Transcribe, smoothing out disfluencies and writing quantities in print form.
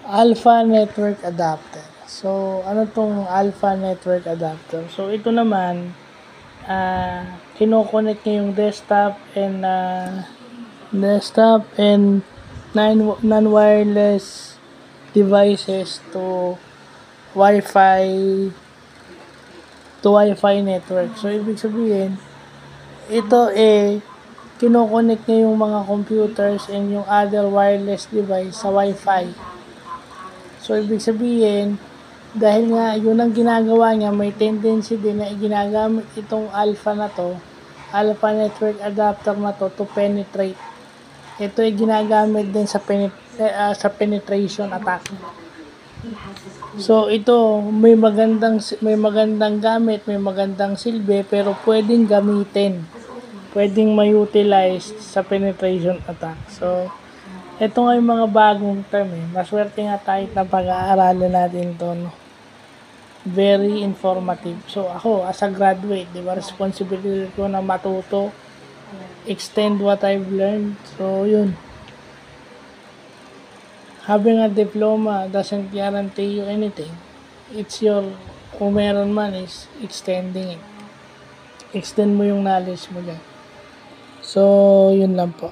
Alpha Network Adapter. So, ano tong Alpha Network Adapter? So, ito naman, kinoconnect niya yung desktop and non-wireless devices to Wi-Fi network. So, ibig sabihin, ito kinoconnect niya yung mga computers and yung other wireless device sa Wi-Fi. So, ibig sabihin, dahil nga yun ang ginagawa niya, may tendency din na ginagamit itong alpha network adapter na to penetrate. Ito ay ginagamit din sa penetration attack. So, ito may magandang gamit, may magandang silbi, pero pwedeng gamitin. Pwedeng ma-utilize sa penetration attack. So, ito nga yung mga bagong term Maswerte nga tayo na pag-aaralan natin to, no? Very informative. So, ako, as a graduate, di ba, responsibility ko na matuto, extend what I've learned. So, yun. Having a diploma doesn't guarantee you anything. It's kung meron man is extending it. Extend mo yung knowledge mo dyan. So, yun lang po.